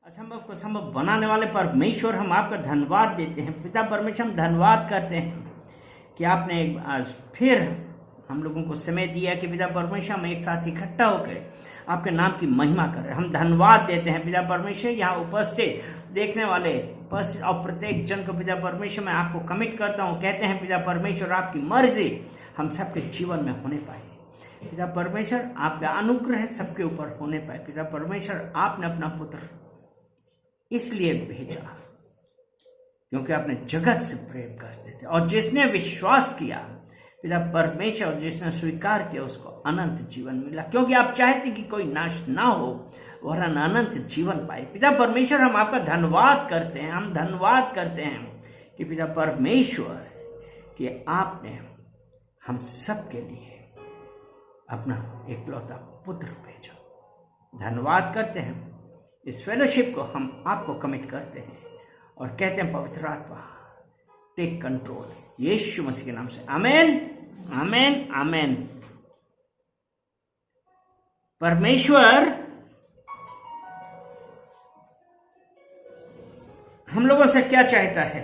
असंभव को संभव बनाने वाले परमेश्वर, हम आपका धन्यवाद देते हैं। पिता परमेश्वर, हम धन्यवाद करते हैं कि आपने आज फिर हम लोगों को समय दिया कि पिता परमेश्वर हम एक साथ इकट्ठा होकर आपके नाम की महिमा करें। हम धन्यवाद देते हैं पिता परमेश्वर, यहाँ उपस्थित देखने वाले उपस्थित और प्रत्येक जन को पिता परमेश्वर मैं आपको कमिट करता हूँ। कहते हैं पिता परमेश्वर आपकी मर्जी हम सबके जीवन में होने पाए। पिता परमेश्वर आपका अनुग्रह सबके ऊपर होने पाए। पिता परमेश्वर आपने अपना पुत्र इसलिए भेजा क्योंकि आपने जगत से प्रेम करते थे, और जिसने विश्वास किया पिता परमेश्वर और जिसने स्वीकार किया उसको अनंत जीवन मिला, क्योंकि आप चाहते कि कोई नाश ना हो वरन अनंत जीवन पाए। पिता परमेश्वर हम आपका धन्यवाद करते हैं। हम धन्यवाद करते हैं कि पिता परमेश्वर कि आपने हम सबके लिए अपना एकलौता पुत्र भेजा। धन्यवाद करते हैं। इस फेलोशिप को हम आपको कमिट करते हैं और कहते हैं पवित्र आत्मा टेक कंट्रोल, यीशु मसीह के नाम से आमेन, आमेन, आमेन। परमेश्वर हम लोगों से क्या चाहता है?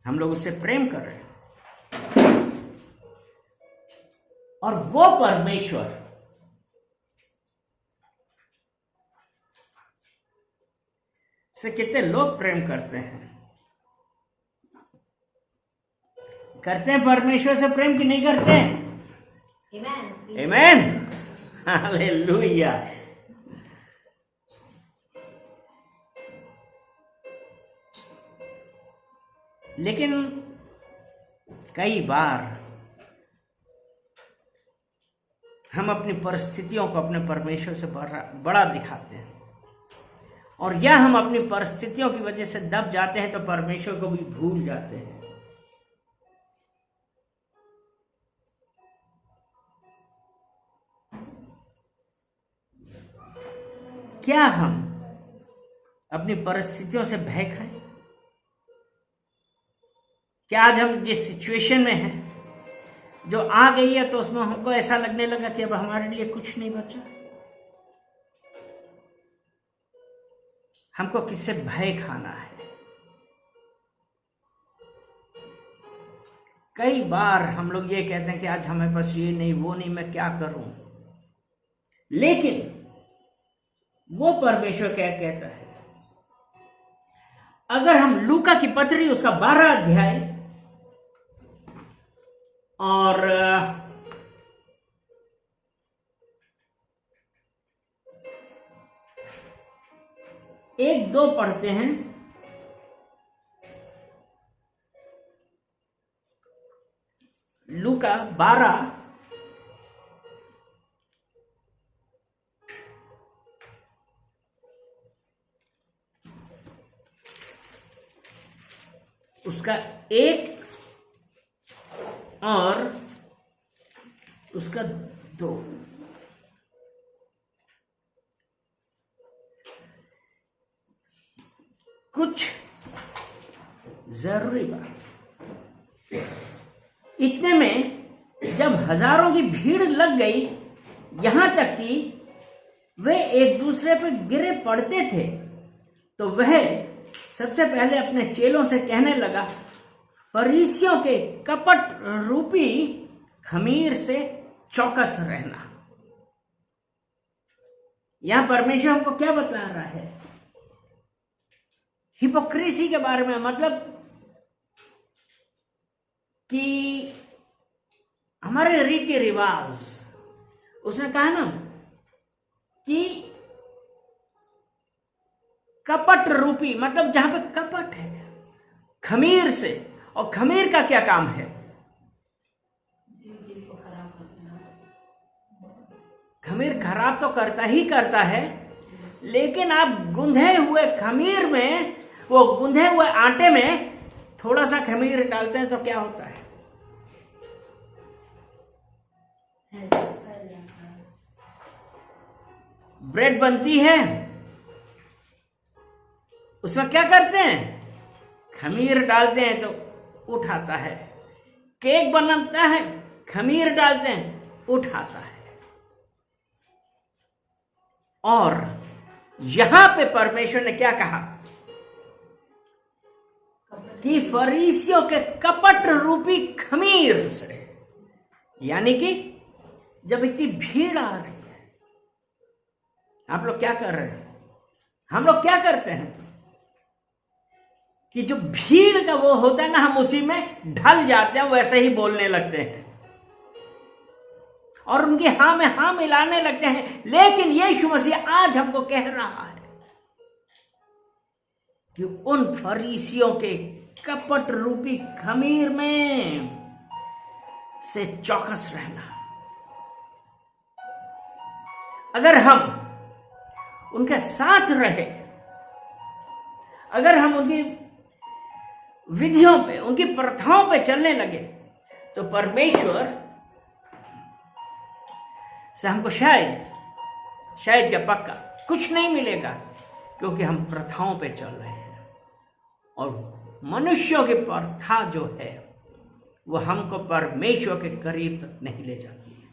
हम लोग उससे प्रेम कर रहे हैं, और वो परमेश्वर से कितने लोग प्रेम करते हैं? करते हैं परमेश्वर से प्रेम कि नहीं करते हैं? आमेन, हालेलुया। लेकिन कई बार हम अपनी परिस्थितियों को अपने परमेश्वर से बड़ा दिखाते हैं, और या हम अपनी परिस्थितियों की वजह से दब जाते हैं तो परमेश्वर को भी भूल जाते हैं। क्या हम अपनी परिस्थितियों से भय खाएं? क्या आज हम जिस सिचुएशन में हैं, जो आ गई है, तो उसमें हमको ऐसा लगने लगा कि अब हमारे लिए कुछ नहीं बचा? हमको किससे भय खाना है? कई बार हम लोग ये कहते हैं कि आज हमें पास ये नहीं वो नहीं, मैं क्या करूं? लेकिन वो परमेश्वर क्या कहता है? अगर हम लूका की पत्री उसका 12 अध्याय और 1-2 पढ़ते हैं, लूका 12 उसका 1 और उसका 2। कुछ जरूरी बात। इतने में जब हजारों की भीड़ लग गई, यहां तक कि वे एक दूसरे पर गिरे पड़ते थे, तो वह सबसे पहले अपने चेलों से कहने लगा, फरीसियों के कपट रूपी खमीर से चौकस रहना। यहां परमेश्वर हमको क्या बता रहा है? हिपोक्रेसी के बारे में, मतलब कि हमारे रीति रिवाज, उसने कहा ना कि कपट रूपी, मतलब जहां पे कपट है, खमीर से। और खमीर का क्या काम है? खमीर खराब तो करता ही करता है, लेकिन आप गुंधे हुए खमीर में, वो गुंधे हुए आटे में थोड़ा सा खमीर डालते हैं तो क्या होता है? ब्रेड बनती है, उसमें क्या करते हैं? खमीर डालते हैं तो उठाता है। केक बनता है, खमीर डालते हैं, उठाता है। और यहां पे परमेश्वर ने क्या कहा कि फरीसियों के कपट रूपी खमीर से, यानी कि जब इतनी भीड़ आ रही है, आप लोग क्या कर रहे हैं? हम लोग क्या करते हैं कि जो भीड़ का वो होता है ना, हम उसी में ढल जाते हैं, वैसे ही बोलने लगते हैं और उनकी हां में हां मिलाने लगते हैं। लेकिन यीशु मसीह आज हमको कह रहा है कि उन फरीसियों के कपट रूपी खमीर में से चौकस रहना। अगर हम उनके साथ रहे, अगर हम उनकी विधियों पे, उनकी प्रथाओं पे चलने लगे, तो परमेश्वर से हमको शायद क्या पक्का कुछ नहीं मिलेगा, क्योंकि हम प्रथाओं पे चल रहे हैं और मनुष्यों की प्रथा जो है वो हमको परमेश्वर के करीब तक नहीं ले जाती है।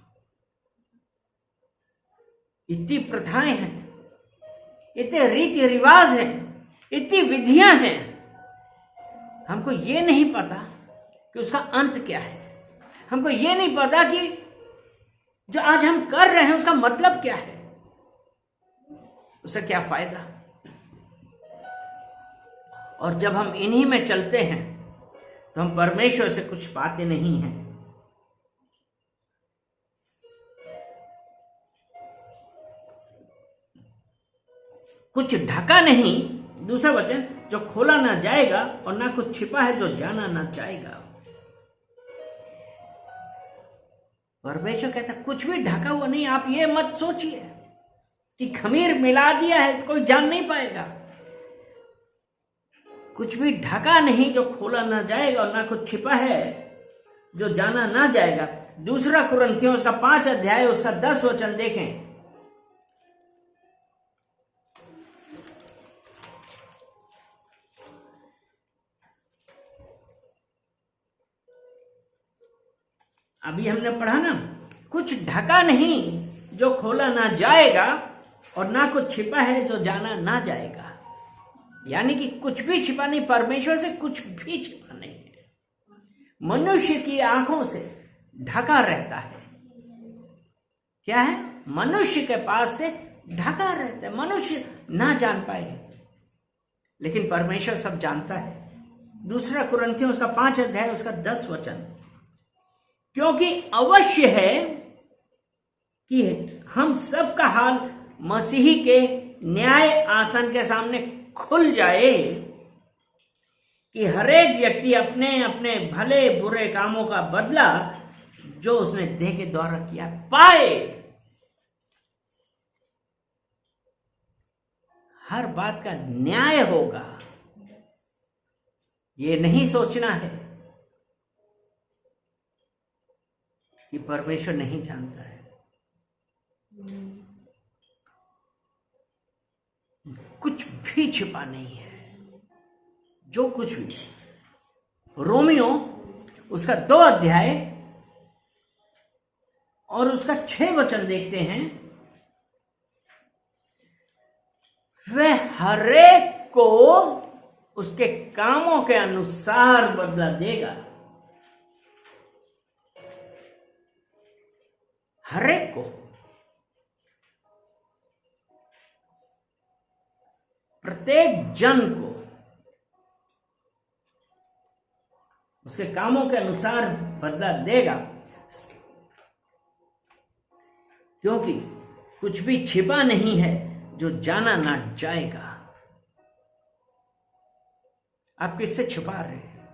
इतनी प्रथाएं हैं, इतने रीति रिवाज हैं, इतनी विधियां हैं, हमको ये नहीं पता कि उसका अंत क्या है। हमको ये नहीं पता कि जो आज हम कर रहे हैं उसका मतलब क्या है, उससे क्या फायदा। और जब हम इन्हीं में चलते हैं तो हम परमेश्वर से कुछ पाते नहीं हैं। कुछ ढका नहीं, दूसरा वचन, जो खोला ना जाएगा और ना कुछ छिपा है जो जाना ना जाएगा। परमेश्वर कहता है कुछ भी ढका हुआ नहीं। आप ये मत सोचिए कि खमीर मिला दिया है तो कोई जान नहीं पाएगा। कुछ भी ढका नहीं जो खोला ना जाएगा और ना कुछ छिपा है जो जाना ना जाएगा। दूसरा कुरिन्थियों उसका 5 अध्याय उसका 10 वचन देखें। अभी हमने पढ़ा ना, कुछ ढका नहीं जो खोला ना जाएगा और ना कुछ छिपा है जो जाना ना जाएगा। यानी कि कुछ भी छिपा नहीं, परमेश्वर से कुछ भी छिपा नहीं है। मनुष्य की आंखों से ढका रहता है। क्या है? मनुष्य के पास से ढका रहता है, मनुष्य ना जान पाए, लेकिन परमेश्वर सब जानता है। दूसरा कुरिन्थियों उसका 5 अध्याय उसका 10 वचन, क्योंकि अवश्य है कि हम सब का हाल मसीही के न्याय आसन के सामने खुल जाए कि हरेक व्यक्ति अपने अपने भले बुरे कामों का बदला जो उसने देह के द्वारा किया पाए। हर बात का न्याय होगा। ये नहीं सोचना है कि परमेश्वर नहीं जानता है। कुछ भी छिपा नहीं है, जो कुछ भी। रोमियो उसका 2 अध्याय और उसका 6 वचन देखते हैं। वह हरेक को उसके कामों के अनुसार बदला देगा। हरेक को, प्रत्येक जन को उसके कामों के अनुसार बदला देगा, क्योंकि कुछ भी छिपा नहीं है जो जाना ना जाएगा। आप किससे छिपा रहे हैं?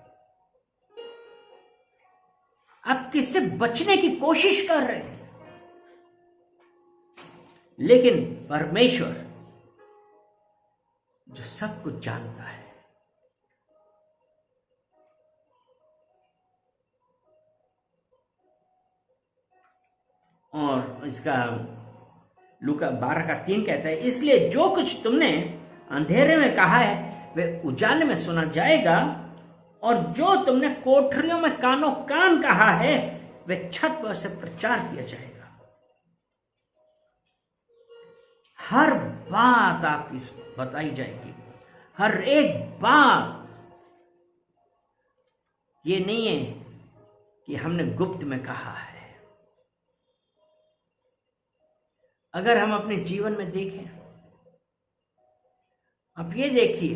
आप किससे बचने की कोशिश कर रहे हैं? लेकिन परमेश्वर जो सब कुछ जानता है, और इसका लूका 12 का 3 कहता है, इसलिए जो कुछ तुमने अंधेरे में कहा है वह उजाले में सुना जाएगा, और जो तुमने कोठरियों में कानो कान कहा है वह छत पर से प्रचार किया जाएगा। हर बात आपकी बताई जाएगी, हर एक बात। ये नहीं है कि हमने गुप्त में कहा है। अगर हम अपने जीवन में देखें, आप ये देखिए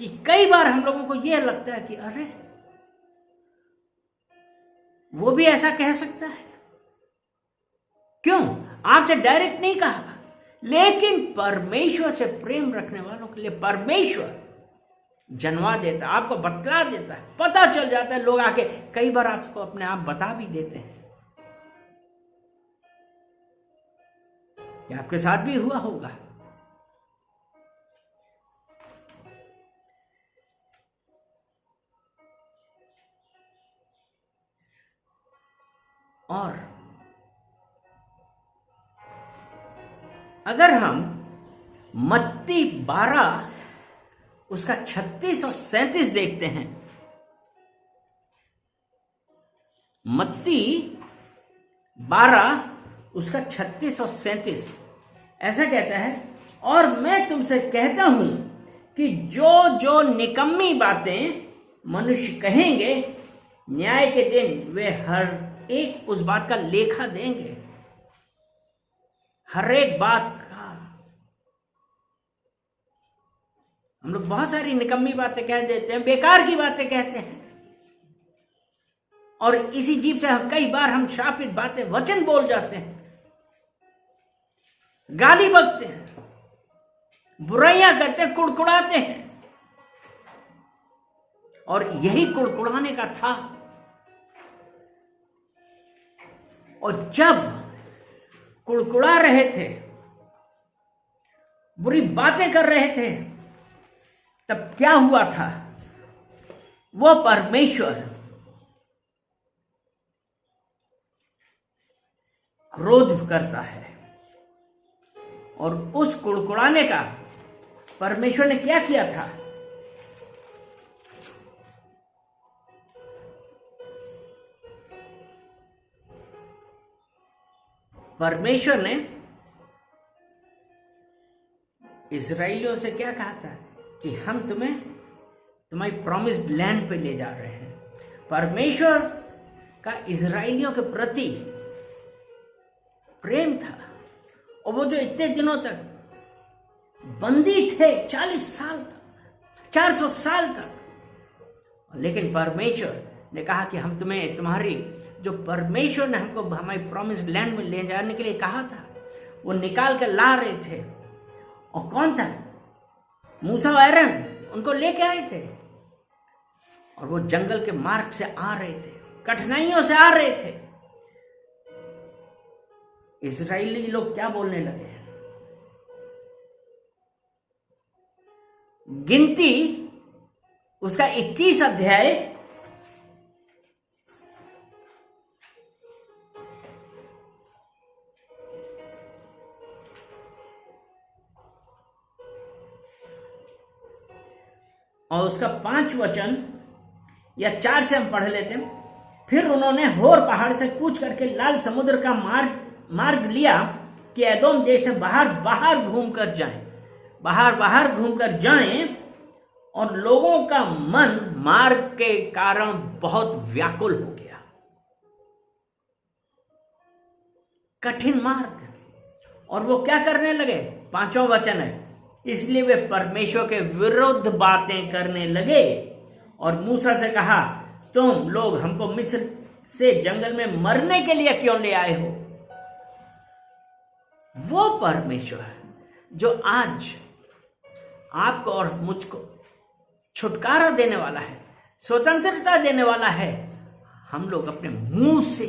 कि कई बार हम लोगों को यह लगता है कि अरे वो भी ऐसा कह सकता है, क्यों? आपसे डायरेक्ट नहीं कहा, लेकिन परमेश्वर से प्रेम रखने वालों के लिए परमेश्वर जनवा देता है, आपको बतला देता है, पता चल जाता है। लोग आके कई बार आपको अपने आप बता भी देते हैं। क्या आपके साथ भी हुआ होगा? और अगर हम मत्ती 12 उसका 36 और 37 देखते हैं, मत्ती 12 उसका 36 और 37 ऐसा कहता है, और मैं तुमसे कहता हूं कि जो जो निकम्मी बातें मनुष्य कहेंगे, न्याय के दिन वे हर एक उस बात का लेखा देंगे। हर एक बात का। हम लोग बहुत सारी निकम्मी बातें कह देते हैं, बेकार की बातें कहते हैं, और इसी जीभ से कई बार हम शापित बातें, वचन बोल जाते हैं, गाली बकते हैं, बुराइयां करते हैं, कुड़कुड़ाते हैं। और यही कुड़कुड़ाने का था। और जब कुड़कुड़ा रहे थे, बुरी बातें कर रहे थे, तब क्या हुआ था? वो परमेश्वर क्रोध करता है। और उस कुड़कुड़ाने का परमेश्वर ने क्या किया था? परमेश्वर ने इस्राएलियों से क्या कहा था कि हम तुम्हारी प्रॉमिस्ड लैंड पे ले जा रहे हैं। परमेश्वर का इस्राएलियों के प्रति प्रेम था। और वो जो इतने दिनों तक बंदी थे, 40 साल तक, 400 साल तक, लेकिन परमेश्वर ने कहा कि हम तुम्हें, तुम्हारी जो परमेश्वर ने हमको हमारी प्रॉमिस्ड लैंड में ले जाने के लिए कहा था, वो निकाल कर ला रहे थे। और कौन था? मूसा और एरन उनको लेके आए थे। और वो जंगल के मार्ग से आ रहे थे, कठिनाइयों से आ रहे थे। इस्राएली लोग क्या बोलने लगे? गिनती उसका 21 अध्याय और उसका 5 वचन या 4 से हम पढ़ लेते हैं। फिर उन्होंने होर पहाड़ से कूच करके लाल समुद्र का मार्ग लिया कि एदोम देश से बाहर घूमकर जाएं, और लोगों का मन मार्ग के कारण बहुत व्याकुल हो गया। कठिन मार्ग। और वो क्या करने लगे? 5वां वचन है, इसलिए वे परमेश्वर के विरुद्ध बातें करने लगे और मूसा से कहा, तुम लोग हमको मिस्र से जंगल में मरने के लिए क्यों ले आए हो? वो परमेश्वर जो आज आपको और मुझको छुटकारा देने वाला है, स्वतंत्रता देने वाला है, हम लोग अपने मुंह से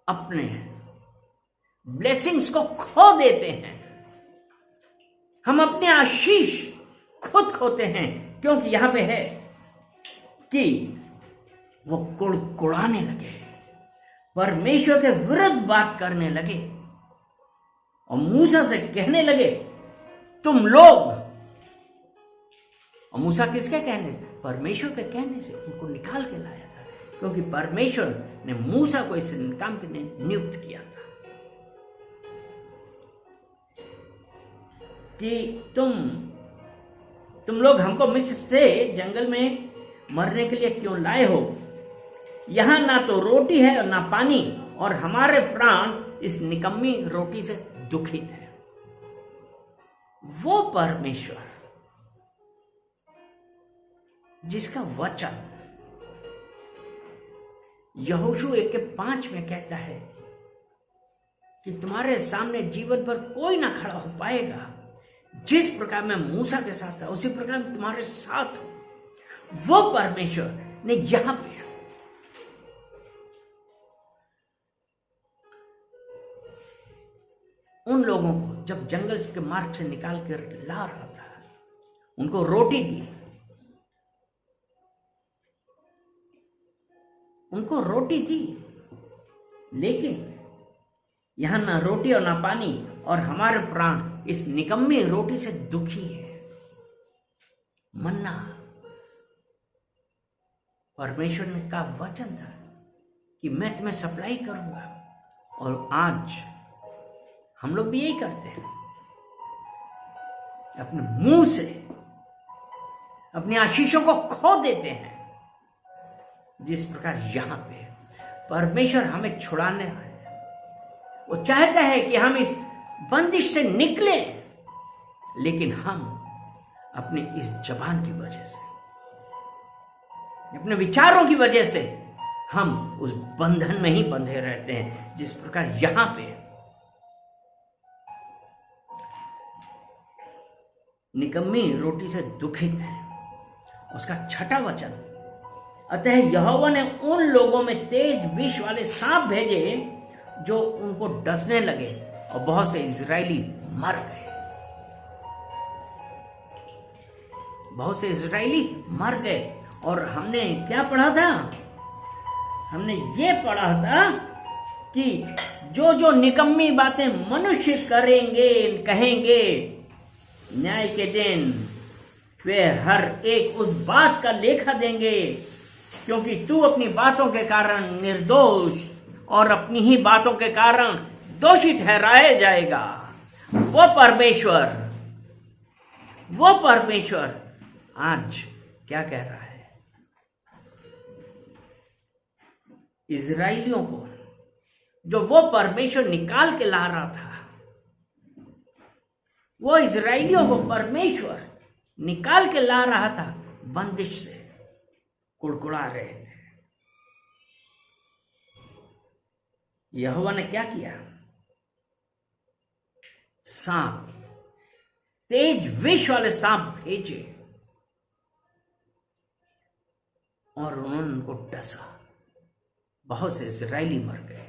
अपने ब्लेसिंग्स को खो देते हैं। हम अपने आशीष खुद खोते हैं, क्योंकि यहां पे है कि वो कुड़कुड़ाने लगे, परमेश्वर के विरुद्ध बात करने लगे और मूसा से कहने लगे, तुम लोग। और मूसा किसके कहने से? परमेश्वर के कहने से उनको निकाल के लाया था, क्योंकि परमेश्वर ने मूसा को इस काम के लिए नियुक्त किया था। कि तुम लोग हमको मिस्र से जंगल में मरने के लिए क्यों लाए हो? यहां ना तो रोटी है और ना पानी, और हमारे प्राण इस निकम्मी रोटी से दुखित है। वो परमेश्वर जिसका वचन यहोशू 1:5 में कहता है कि तुम्हारे सामने जीवन भर कोई ना खड़ा हो पाएगा, जिस प्रकार मैं मूसा के साथ था उसी प्रकार मैं तुम्हारे साथ हूं। वो परमेश्वर ने यहां पे उन लोगों को जब जंगल के मार्ग से निकाल कर ला रहा था, उनको रोटी दी, उनको रोटी दी, लेकिन यहां ना रोटी और ना पानी, और हमारे प्राण इस निकम्मी रोटी से दुखी है। मन्ना परमेश्वर ने का वचन था कि मैं तुम्हें सप्लाई करूंगा, और आज हम लोग भी यही करते हैं। अपने मुंह से अपनी आशीषों को खो देते हैं। जिस प्रकार यहां पे परमेश्वर हमें छुड़ाने आए, वो चाहता है कि हम इस बंदिश से निकले, लेकिन हम अपने इस जबान की वजह से, अपने विचारों की वजह से हम उस बंधन में ही बंधे रहते हैं। जिस प्रकार यहां पे निकम्मी रोटी से दुखित है। उसका 6वां वचन, अतः यहोवा ने उन लोगों में तेज विष वाले सांप भेजे जो उनको डसने लगे, और बहुत से इजरायली मर गए। बहुत से इजरायली मर गए। और हमने क्या पढ़ा था? हमने ये पढ़ा था कि जो जो निकम्मी बातें मनुष्य करेंगे, कहेंगे, न्याय के दिन वे हर एक उस बात का लेखा देंगे, क्योंकि तू अपनी बातों के कारण निर्दोष और अपनी ही बातों के कारण दोषी ठहराया जाएगा। वो परमेश्वर आज क्या कह रहा है? इजराइलियों को जो वो परमेश्वर निकाल के ला रहा था, वो इजराइलियों को परमेश्वर निकाल के ला रहा था, बंदिश से कुड़कुड़ा रहे थे। यहोवा ने क्या किया? सांप, तेज विष वाले सांप भेजे, और उन्होंने उनको डसा। बहुत से इजरायली मर गए।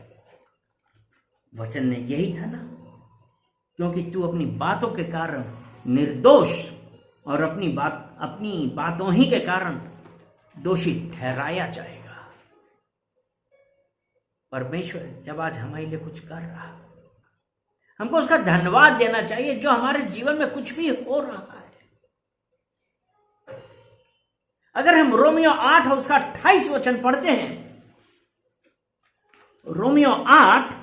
वचन ने यही था ना, क्योंकि तू अपनी बातों के कारण निर्दोष और अपनी बातों ही के कारण दोषी ठहराया जाएगा। परमेश्वर जब आज हमारे लिए कुछ कर रहा, हमको उसका धन्यवाद देना चाहिए। जो हमारे जीवन में कुछ भी हो रहा है, अगर हम रोमियो 8 और उसका 28 वचन पढ़ते हैं, रोमियो 8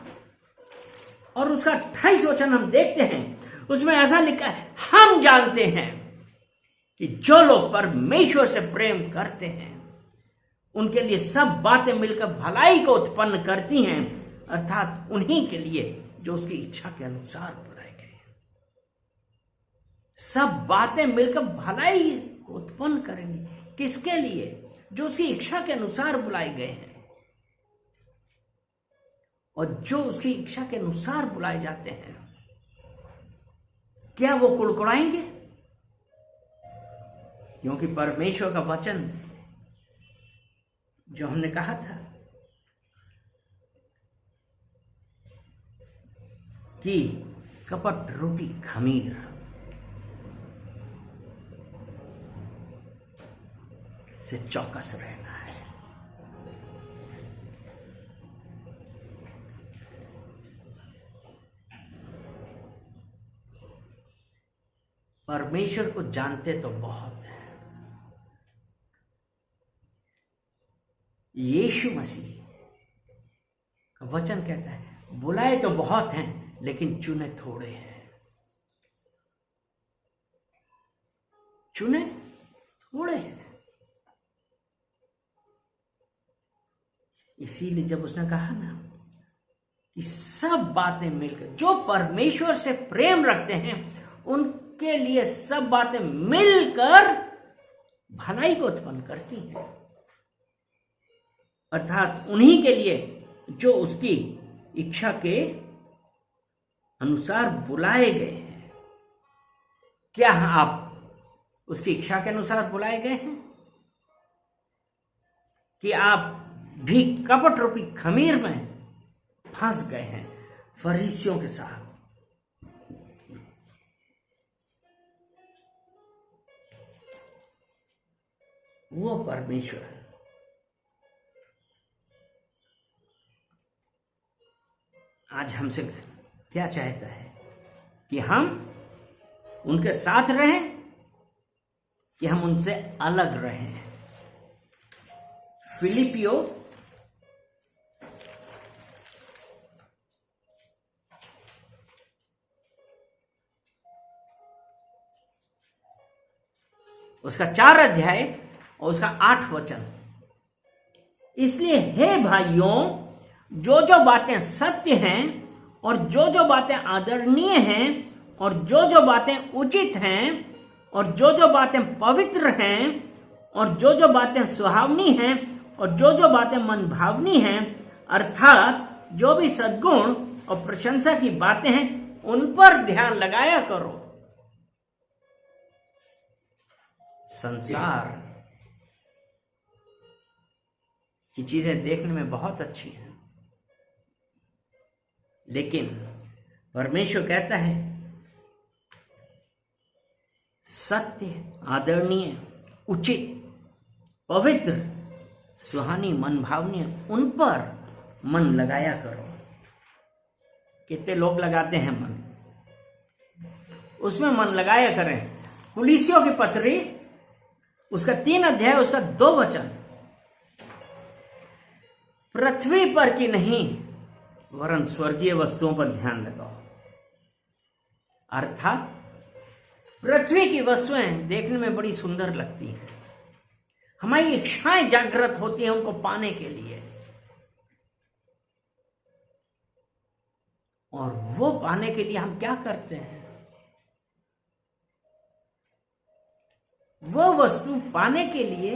और उसका 28 वचन हम देखते हैं, उसमें ऐसा लिखा है, हम जानते हैं कि जो लोग परमेश्वर से प्रेम करते हैं उनके लिए सब बातें मिलकर भलाई को उत्पन्न करती हैं, अर्थात उन्हीं के लिए जो उसकी इच्छा के अनुसार बुलाए गए हैं। सब बातें मिलकर भलाई को उत्पन्न करेंगी। किसके लिए? जो उसकी इच्छा के अनुसार बुलाए गए हैं। और जो उसकी इच्छा के अनुसार बुलाए जाते हैं, क्या वो कुड़कुड़ाएंगे? क्योंकि परमेश्वर का वचन जो हमने कहा था कि कपट रूपी खमीर से चौकस रहना है। परमेश्वर को जानते तो बहुत है। यीशु मसीह का वचन कहता है, बुलाए तो बहुत हैं लेकिन चुने थोड़े हैं। चुने थोड़े हैं। इसीलिए जब उसने कहा ना कि सब बातें मिलकर, जो परमेश्वर से प्रेम रखते हैं उनके लिए सब बातें मिलकर भलाई को उत्पन्न करती हैं, अर्थात उन्हीं के लिए जो उसकी इच्छा के अनुसार बुलाए गए हैं। क्या आप उसकी इच्छा के अनुसार बुलाए गए हैं कि आप भी कपट रूपी खमीर में फंस गए हैं फरीसियों के साथ? वो परमेश्वर आज हमसे क्या चाहता है कि हम उनके साथ रहें कि हम उनसे अलग रहें। फिलिपियो उसका 4 अध्याय और उसका 8 वचन। इसलिए हे भाइयों, जो जो बातें सत्य हैं और जो जो बातें आदरणीय हैं और जो जो बातें उचित हैं और जो जो बातें पवित्र हैं और जो जो बातें सुहावनी हैं और जो जो बातें मनभावनी हैं, अर्थात जो भी सद्गुण और प्रशंसा की बातें हैं, उन पर ध्यान लगाया करो। संसार की चीजें देखने में बहुत अच्छी हैं, लेकिन परमेश्वर कहता है सत्य, आदरणीय, उचित, पवित्र, सुहानी, मनभावनीय, उन पर मन लगाया करो। कितने लोग लगाते हैं मन? उसमें मन लगाया करें। कुलीसियों की पत्री उसका 3 अध्याय उसका 2 वचन। पृथ्वी पर की नहीं वरन स्वर्गीय वस्तुओं पर ध्यान लगाओ। अर्थात पृथ्वी की वस्तुएं देखने में बड़ी सुंदर लगती हैं, हमारी इच्छाएं जागृत होती हैं उनको पाने के लिए, और वो पाने के लिए हम क्या करते हैं? वो वस्तु पाने के लिए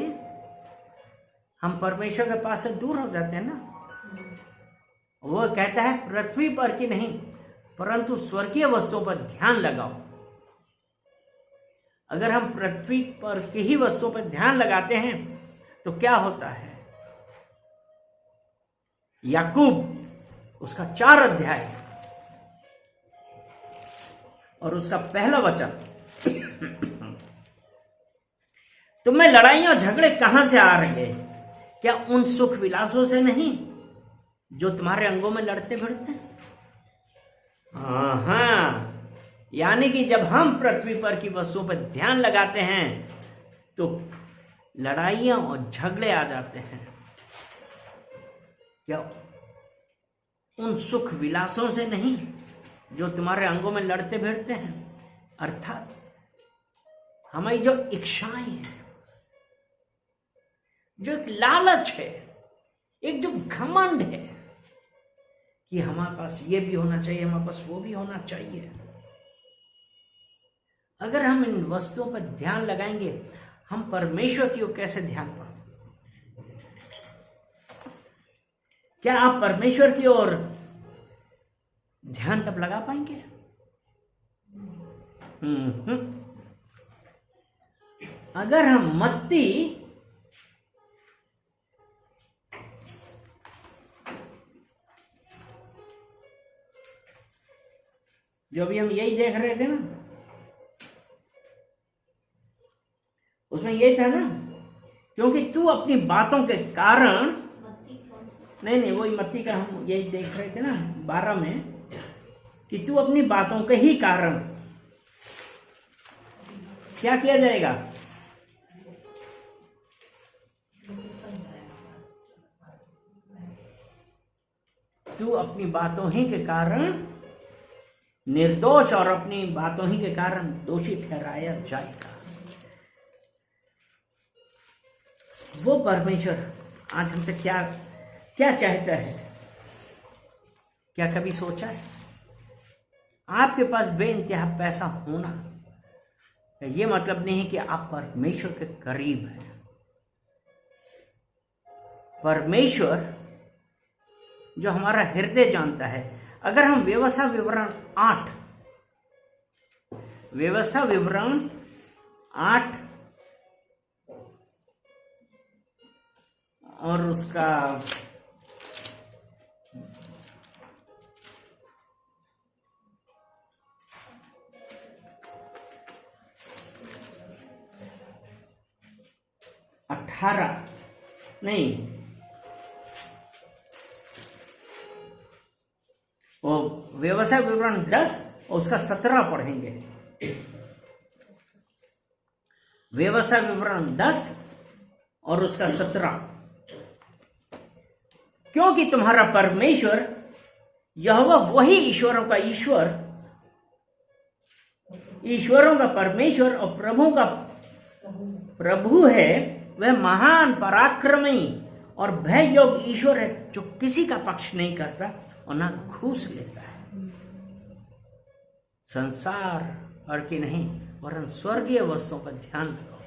हम परमेश्वर के पास से दूर हो जाते हैं ना। वो कहता है पृथ्वी पर की नहीं परंतु स्वर्गीय वस्तुओं पर ध्यान लगाओ। अगर हम पृथ्वी पर की ही वस्तुओं पर ध्यान लगाते हैं तो क्या होता है? याकूब उसका 4 अध्याय और उसका 1 वचन। तुम्हें लड़ाइयां और झगड़े कहां से आ रहे हैं? क्या उन सुख विलासों से नहीं जो तुम्हारे अंगों में लड़ते भिड़ते हैं? हाँ, यानी कि जब हम पृथ्वी पर की वस्तुओं पर ध्यान लगाते हैं तो लड़ाइयां और झगड़े आ जाते हैं। क्या उन सुख विलासों से नहीं जो तुम्हारे अंगों में लड़ते भिड़ते हैं? अर्थात हमारी जो इच्छाएं हैं, जो एक लालच है, एक जो घमंड है कि हमारे पास ये भी होना चाहिए, हमारे पास वो भी होना चाहिए। अगर हम इन वस्तुओं पर ध्यान लगाएंगे, हम परमेश्वर की ओर कैसे ध्यान पाएंगे? क्या आप परमेश्वर की ओर ध्यान तब लगा पाएंगे? अगर हम मत्ती जो भी हम यही देख रहे थे ना, उसमें यही था ना, क्योंकि तू अपनी बातों के कारण, नहीं वही मत्ती का हम यही देख रहे थे ना 12 में, कि तू अपनी बातों के ही कारण क्या किया जाएगा? तू अपनी बातों ही के कारण निर्दोष और अपनी बातों ही के कारण दोषी ठहराया जाएगा। वो परमेश्वर आज हमसे क्या क्या चाहता है? क्या कभी सोचा है? आपके पास बेइंतहा पैसा होना ये मतलब नहीं है कि आप परमेश्वर के करीब हैं। परमेश्वर जो हमारा हृदय जानता है। अगर हम व्यवस्था विवरण 8 और उसका 18 नहीं, वो व्यवसाय विवरण 10 और उसका 17 पढ़ेंगे। व्यवसाय विवरण 10 और उसका 17। क्योंकि तुम्हारा परमेश्वर यहोवा वही ईश्वरों का ईश्वर, ईश्वरों का परमेश्वर और प्रभु का प्रभु है। वह महान पराक्रमी और भय योग्य ईश्वर है, जो किसी का पक्ष नहीं करता और ना घूस लेता है। संसार और की नहीं वरन स्वर्गीय वस्तुओं पर ध्यान रखो,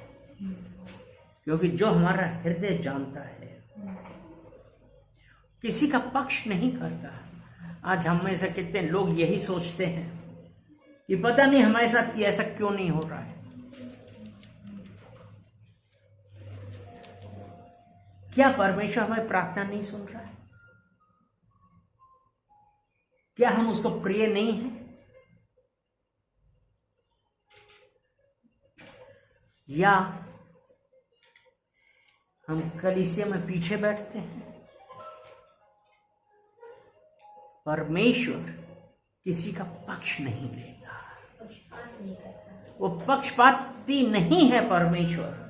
क्योंकि जो हमारा हृदय जानता है किसी का पक्ष नहीं करता। आज हम में से कितने लोग यही सोचते हैं कि पता नहीं हमारे साथ ऐसा क्यों नहीं हो रहा है। क्या परमेश्वर हमारी प्रार्थना नहीं सुन रहा है? क्या हम उसको प्रिय नहीं हैं? या हम कलीसिया में पीछे बैठते हैं? परमेश्वर किसी का पक्ष नहीं लेता, वो पक्षपाती नहीं है परमेश्वर।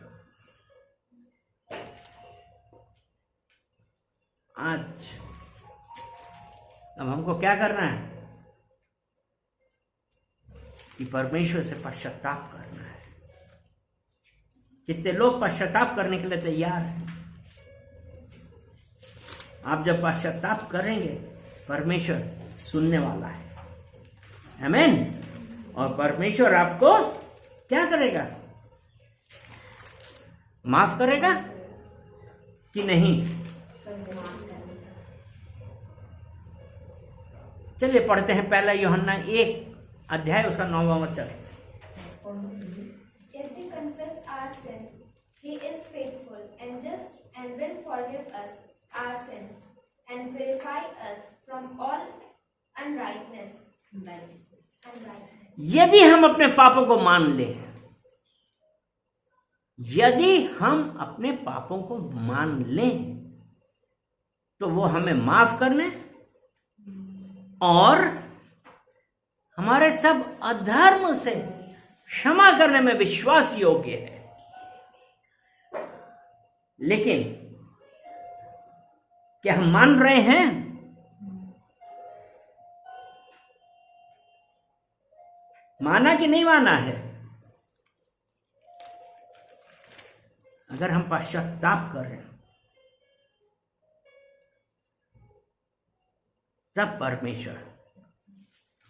आज अब हमको क्या करना है कि परमेश्वर से पश्चाताप करना है। कितने लोग पश्चाताप करने के लिए तैयार हैं? आप जब पश्चाताप करेंगे परमेश्वर सुनने वाला है, आमीन। और परमेश्वर आपको क्या करेगा? माफ करेगा कि नहीं? चलिए पढ़ते हैं पहला यूहन्ना 1 उसका 9वां वचन। If we confess our sins, He is faithful and just and will forgive us our sins and purify us from all unrighteousness. यदि हम अपने पापों को मान लें, यदि हम अपने पापों को मान लें तो वो हमें माफ करने और हमारे सब अधर्म से क्षमा करने में विश्वास योग्य है। लेकिन क्या हम मान रहे हैं? माना कि नहीं माना है? अगर हम पश्चाताप कर रहे हैं तब परमेश्वर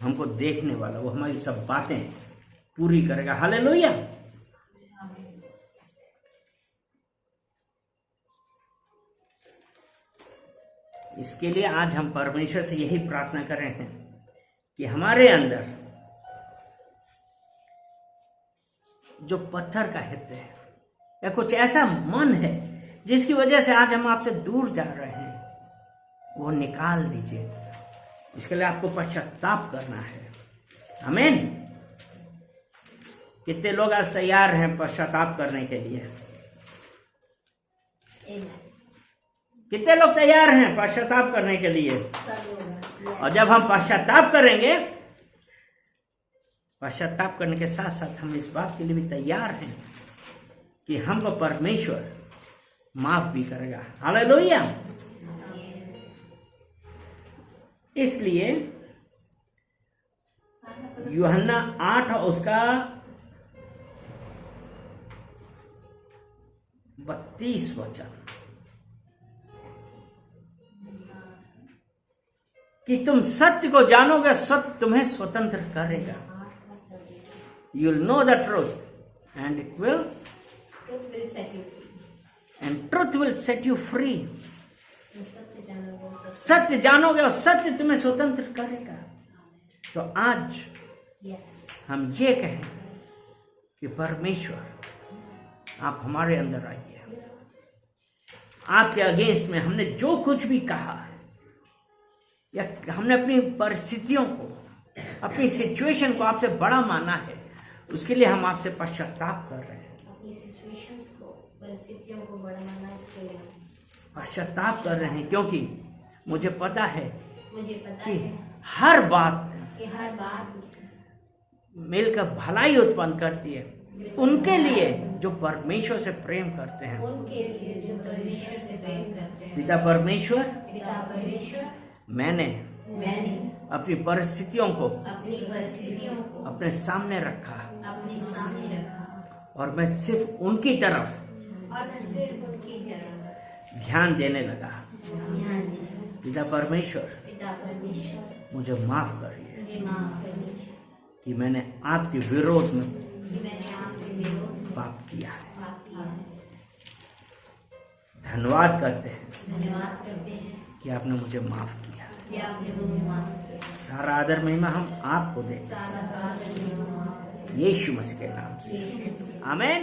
हमको देखने वाला, वो हमारी सब बातें पूरी करेगा। हालेलुया। इसके लिए आज हम परमेश्वर से यही प्रार्थना कर रहे हैं कि हमारे अंदर जो पत्थर का हृदय है या कुछ ऐसा मन है जिसकी वजह से आज हम आपसे दूर जा रहे हैं, वो निकाल दीजिए। इसके लिए आपको पश्चाताप करना है। आमीन। कितने लोग आज तैयार हैं पश्चाताप करने के लिए? कितने लोग तैयार हैं पश्चाताप करने के लिए? और जब हम पश्चाताप करेंगे, पश्चाताप करने के साथ साथ हम इस बात के लिए भी तैयार हैं कि हमको परमेश्वर माफ भी करेगा। हालेलुया। इसलिए यूहन्ना 8 उसका 32 वचन, कि तुम सत्य को जानोगे, सत्य तुम्हें स्वतंत्र करेगा। You will know the truth and it will truth will set you free. सत्य जानोगे और सत्य तुम्हें स्वतंत्र करेगा। तो आज हम ये कहें कि परमेश्वर आप हमारे अंदर आइए। आपके अगेंस्ट में हमने जो कुछ भी कहा है, या हमने अपनी परिस्थितियों को, अपनी सिचुएशन को आपसे बड़ा माना है, उसके लिए हम आपसे पश्चाताप कर रहे हैं। अपनी सिचुएशंस को, परिस्थितियों को बड़ा माना, उसके लिए पश्चाताप कर रहे हैं, क्योंकि मुझे पता है कि हर बात हर बात मिलकर भलाई उत्पन्न करती है उनके लिए जो परमेश्वर से प्रेम करते हैं। उनके लिए जो परमेश्वर से प्रेम करते हैं। पिता परमेश्वर, मैंने अपनी परिस्थितियों को अपने सामने रखा, और मैं सिर्फ उनकी तरफ ध्यान देने लगा। पिता परमेश्वर, मुझे माफ करिए कि मैंने आपके विरोध में पाप किया है। धन्यवाद करते हैं कि आपने मुझे माफ किया। सारा आदर महिमा हम आपको देते हैं, यीशु मसीह के नाम से, आमीन।